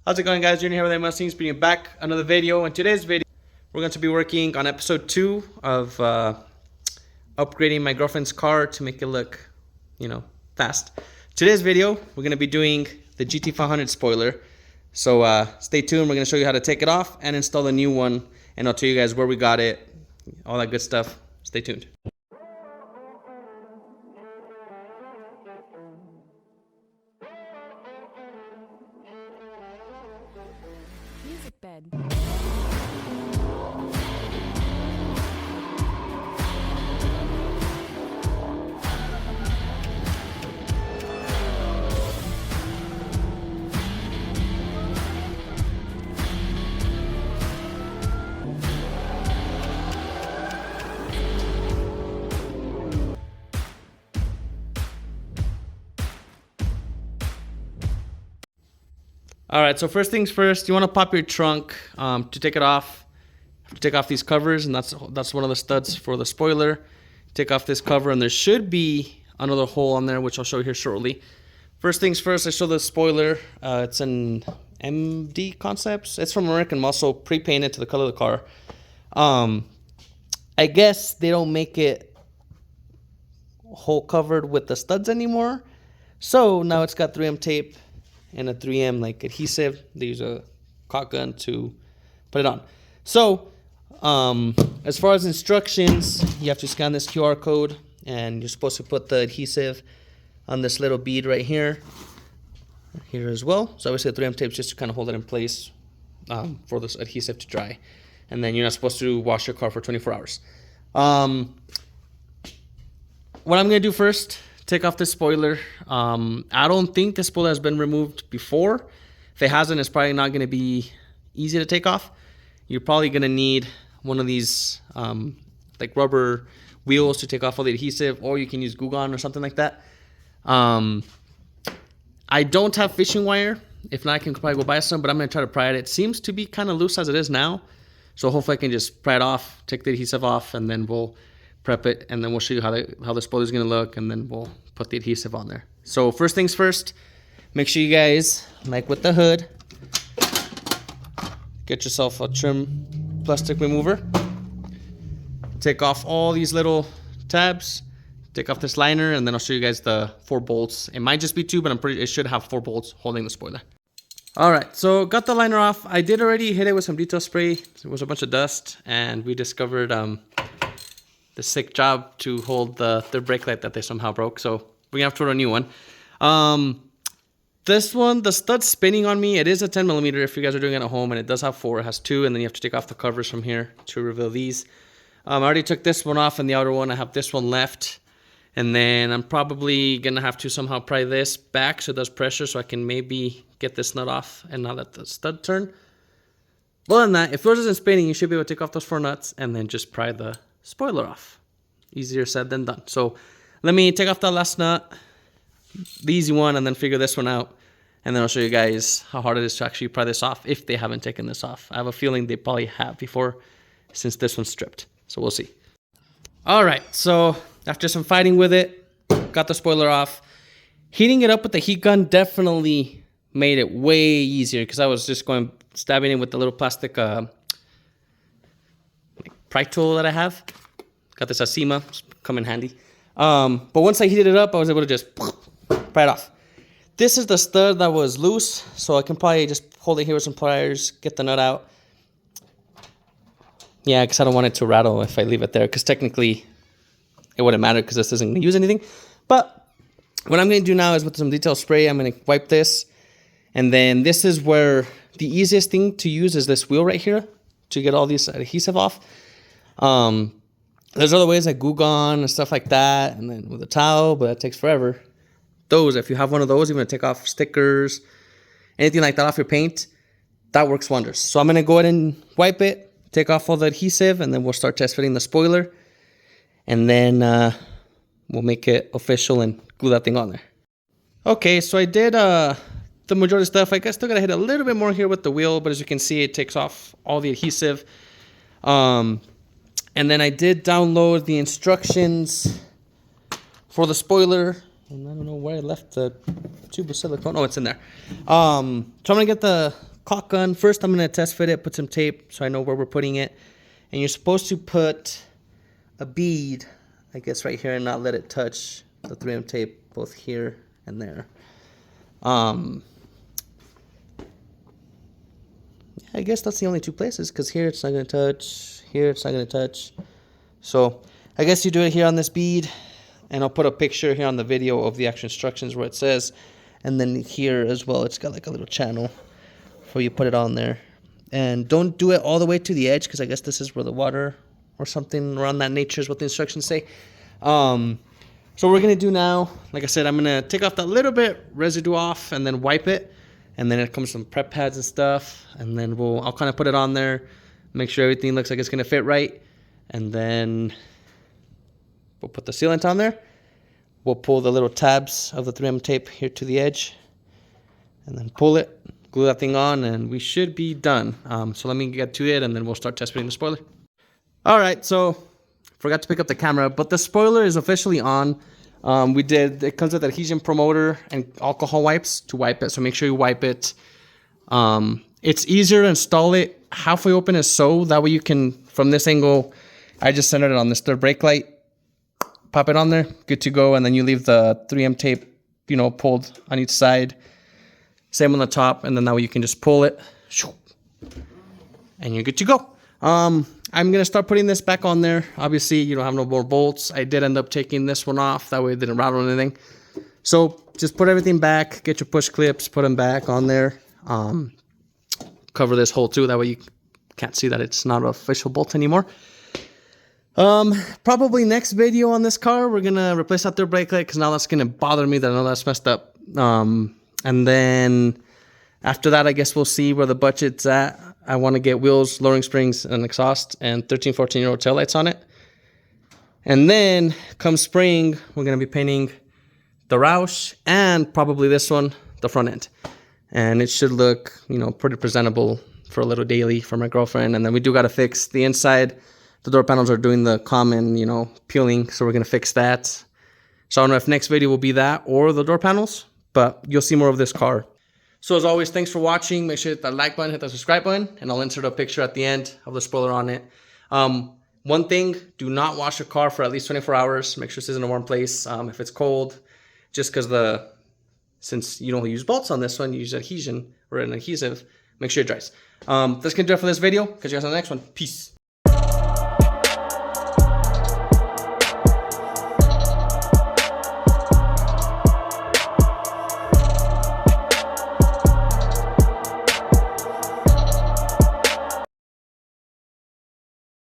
How's it going, guys? Junior here with Mustang, bringing back another video. In today's video, we're going to be working on episode 2 of upgrading my girlfriend's car to make it look, fast. Today's video, we're going to be doing the GT500 spoiler. So stay tuned. We're going to show you how to take it off and install a new one. And I'll tell you guys where we got it, all that good stuff. Stay tuned. Music bed. Alright, so first things first, you want to pop your trunk to take it off. Take off these covers, and that's one of the studs for the spoiler. Take off this cover, and there should be another hole on there, which I'll show you here shortly. First things first, I show the spoiler. It's an MD Concepts. It's from American Muscle, pre-painted to the color of the car. I guess they don't make it hole covered with the studs anymore. So now it's got 3M tape and a 3M like adhesive. They use a caulk gun to put it on. So as far as instructions, you have to scan this QR code, and you're supposed to put the adhesive on this little bead right here as well. So obviously the 3M tape is just to kind of hold it in place for this adhesive to dry. And then you're not supposed to wash your car for 24 hours. What I'm gonna do first, take off the spoiler. I don't think the spoiler has been removed before. If it hasn't, it's probably not gonna be easy to take off. You're probably gonna need one of these like rubber wheels to take off all the adhesive, or you can use glue gun or something like that. I don't have fishing wire. If not, I can probably go buy some, but I'm gonna try to pry it. It seems to be kind of loose as it is now. So hopefully I can just pry it off, take the adhesive off, and then we'll prep it, and then we'll show you how the spoiler is gonna look, and then we'll put the adhesive on there. So first things first, make sure you guys, like with the hood, get yourself a trim plastic remover. Take off all these little tabs, take off this liner, and then I'll show you guys the 4 bolts. It might just be 2, but I'm pretty, it should have 4 bolts holding the spoiler. All right, so got the liner off. I did already hit it with some detail spray. It was a bunch of dust, and we discovered the sick job to hold the brake light that they somehow broke. So we're gonna have to order a new one. This one, the stud's spinning on me. It is a 10 millimeter if you guys are doing it at home, and it does have 4. It has 2, and then you have to take off the covers from here to reveal these. I already took this one off and the outer one. I have this one left. And then I'm probably gonna have to somehow pry this back so it does pressure, so I can maybe get this nut off and not let the stud turn. Other than that, if yours isn't spinning, you should be able to take off those 4 nuts and then just pry the spoiler off. Easier said than done. So let me take off that last nut, the easy one, and then figure this one out. And then I'll show you guys how hard it is to actually pry this off if they haven't taken this off. I have a feeling they probably have before, since this one's stripped. So we'll see. All right, so after some fighting with it, got the spoiler off. Heating it up with the heat gun definitely made it way easier, because I was just stabbing it with the little plastic pry tool that I have. Got this Asima, come in handy. But once I heated it up, I was able to just pry it off. This is the stud that was loose, so I can probably just hold it here with some pliers, get the nut out. Yeah, because I don't want it to rattle if I leave it there, because technically it wouldn't matter because this isn't going to use anything. But what I'm going to do now is with some detail spray, I'm going to wipe this. And then this is where the easiest thing to use is this wheel right here to get all this adhesive off. There's other ways like glue gun and stuff like that, and then with a towel, but that takes forever. Those, if you have one of those, you're going to take off stickers, anything like that off your paint, that works wonders. So I'm going to go ahead and wipe it, take off all the adhesive, and then we'll start test fitting the spoiler. And then we'll make it official and glue that thing on there. Okay, so I did the majority of stuff. I guess still got to hit a little bit more here with the wheel, but as you can see, it takes off all the adhesive. And then I did download the instructions for the spoiler. And I don't know where I left the tube of silicone. Oh, it's in there. So I'm going to get the caulk gun. First, I'm going to test fit it, put some tape so I know where we're putting it. And you're supposed to put a bead, I guess, right here and not let it touch the 3M tape both here and there. I guess that's the only two places, because here it's not going to touch, here it's not going to touch. So I guess you do it here on this bead, and I'll put a picture here on the video of the actual instructions where it says. And then here as well, it's got like a little channel where you put it on there. And don't do it all the way to the edge, because I guess this is where the water or something around that nature is what the instructions say. So what we're going to do now, like I said, I'm going to take off that little bit residue off and then wipe it. And then it comes some prep pads and stuff. And then I'll kind of put it on there, make sure everything looks like it's going to fit right. And then we'll put the sealant on there. We'll pull the little tabs of the 3M tape here to the edge. And then pull it, glue that thing on, and we should be done. So let me get to it, and then we'll start test fitting the spoiler. All right, so forgot to pick up the camera, but the spoiler is officially on. It comes with adhesion promoter and alcohol wipes to wipe it, so make sure you wipe it. It's easier to install it halfway open as so, that way you can, from this angle, I just centered it on this third brake light, pop it on there, good to go, and then you leave the 3M tape, pulled on each side. Same on the top, and then that way you can just pull it, and you're good to go. I'm going to start putting this back on there. Obviously, you don't have no more bolts. I did end up taking this one off. That way it didn't rattle or anything. So just put everything back. Get your push clips. Put them back on there. Cover this hole too. That way you can't see that it's not an official bolt anymore. Probably next video on this car, we're going to replace that third brake light, because now that's going to bother me that I know that's messed up. And then after that, I guess we'll see where the budget's at. I want to get wheels, lowering springs, and exhaust, and 13, 14-year-old taillights on it. And then, come spring, we're going to be painting the Roush and probably this one, the front end. And it should look, pretty presentable for a little daily for my girlfriend. And then we do got to fix the inside. The door panels are doing the common, peeling, so we're going to fix that. So I don't know if next video will be that or the door panels, but you'll see more of this car. So as always, thanks for watching. Make sure you hit that like button, hit that subscribe button, and I'll insert a picture at the end of the spoiler on it. One thing, do not wash your car for at least 24 hours. Make sure it stays in a warm place. If it's cold, just because since you don't use bolts on this one, you use adhesion or an adhesive, make sure it dries. That's going to do it for this video. Catch you guys on the next one. Peace.